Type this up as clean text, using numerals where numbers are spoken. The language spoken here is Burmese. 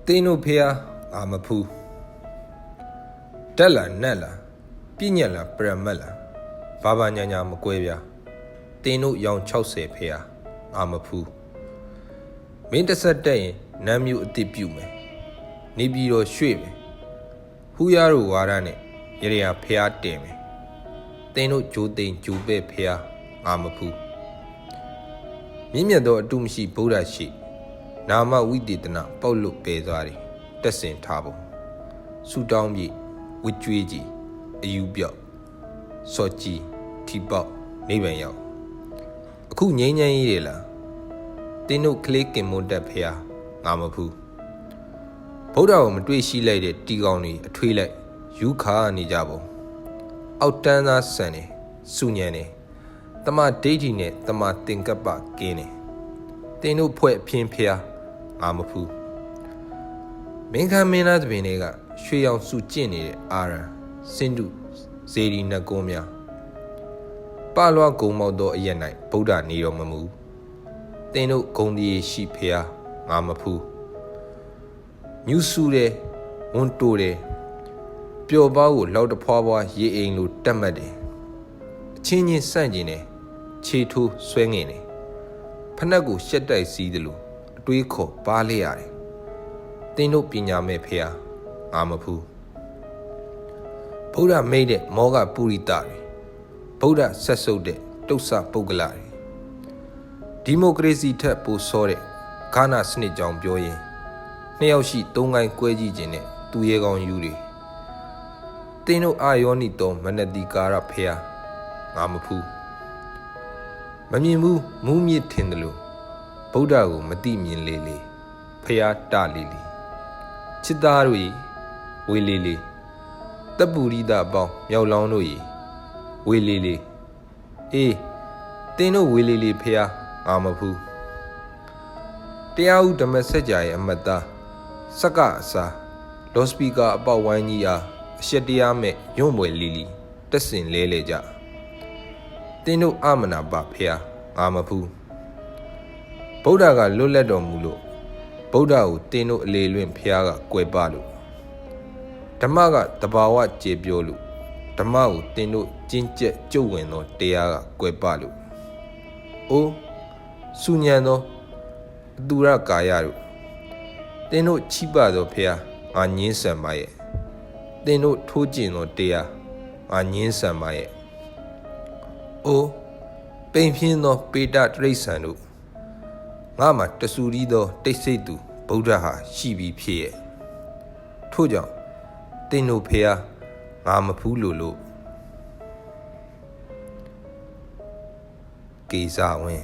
တင်းတို့ဖေဟာငါမဖူးတက်လာနက်လာပြညက်လာပရမက်လာဘာညာညာမကွဲပြားတင်းတို့ရောင်60ဖေဟာငါမဖူးမင်းတစ်ဆက်တက်ရင်နမ်းမျိုးအစ်စ်ပြုတ်မယ်နေပြီးတော့ရွှေ့မယ်ဟူရတို့ဝါရနဲ့ရရဖေဟာတင်မယ်တင်းတို့ဂျိုးသိန်ဂျိုးပဲ့ဖေဟာငါမဖူးမြင့်မြတ်သောအတုမရှိဗုဒ္ဓရှိနာမဝိတေသနာပေါက်လို့ပယ်သွားတယ်တက်စင်ထားပုံဆူတောင်းပြဝကြွေးကြီးအယူပြောက်စော့ကြီးထီပေါက်နိဗ္ဗာန်ရောက်အခုငြိမ်းချမ်းရေးတွေလားတင်းတို့ကလေးကင်မွန်တက်ဖေဟာငါမဖူးဗုဒ္ဓကိုမတွေ့ရှိလိုက်တဲ့တီကောင်တွေအထွေးလိုက်ယူခါနေကြပုံအောက်တန်းသားဆန်နေစုညံနေတမဒိဋ္ဌိနဲ့တမသင်္ကပ္ပကင်းနေတင်းတို့ဖွဲ့အဖင်းဖေဟာငါမဖူးမင်းခမ်းမင်းသားတပင်တွေကရွှေရောင်စုကျင့်နေတဲ့အာရန်စင်တုဇေဒီနတ်ကုန်းများပလွားကုံမောက်သောအရက်၌ဗုဒ္ဓနေတော်မမူတင်းတို့ဂုံဒီရှိဖေဟာငါမဖူးညူးဆူတယ်ဝန်တိုတယ်ပျော်ပါးကိုလောက်တဖွာဖွာရေအိမ်လိုတက်မှတ်တယ်အချင်းချင်းဆန့်ကျင်တယ်ခြေထိုးဆွဲငင်တယ်ဖနက်ကိုရှက်တိုက်စီးတယ်လို့အတွေးခေါ်ပါလေရတယ်တင်းတို့ပညာမဲ့ဖေဟာငါမဖူးဗုဒ္ဓမိတ်တဲ့မောဂပုရိသတွေဗုဒ္ဓဆက်ဆုပ်တဲ့တုတ်ဆပုဂ္ဂလတွေဒီမိုကရေစီထက်ပိုစောတဲ့ဂါနာစနစ်ကြောင်ပြောရင်နှစ်ယောက်ရှိသုံးကိုင်းကွဲကြည့်ခြင်းနဲ့သူရဲကောင်းယူတွေတင်းတို့အာယောနိတော်မနတိကာရဖေဟာငါမဖူးမမြင်ဘူးမူးမြစ်ထင်တယ်လို့ဗုဒ္ဓကိုမတိမြင်လေလေဖေဟာတလေလေချစ်သားတို့ဝေလေလေတပ်ပူရိသအပေါင်းမြောက်လောင်းတို့ဝေလေလေအေးတင်းတို့ဝေလေလေဖေဟာငါမဖူးတရားဥဓမ္မစကြာရဲ့အမတ်သားစက္ကအစာလော့စပီကာအပေါက်ဝိုင်းကြီးအားအရှက်တရားမဲ့ညွန့်မွယ်လီလီတက်စင်လဲလေကြတင်းတို့အမနာပဖေဟာငါမဖူးဗုဒ္ဓကလွတ်လပ်တော်မူလို့ဗုဒ္ဓကိုတင်းတို့အလေလွင့်ဖေဟာကကွယ်ပလို့ဓမ္မကတဘာဝကျေပြောလို့ဓမ္မကိုတင်းတို့ကျင့်ကြက်ကြုတ်ဝင်သောတရားကကွယ်ပလို့အိုးစုညံသောအတူရကာယတို့တင်းတို့ချိပသောဖေဟာငါညင်းဆန်ပါရဲ့တင်းတို့ထိုးကျင်သောတရားငါညင်းဆန်ပါရဲ့အိုးပိန်ဖြင်းသောပေတတရိษံတို့ငါမှာတဆူရီးသောတိတ်ဆိတ်သူဗုဒ္ဓဟာရှိပြီးဖြစ်ရဲ့ထို့ကြောင့်တင်းတို့ဖေဟာငါမဖူးလို့ကေဇာဝင်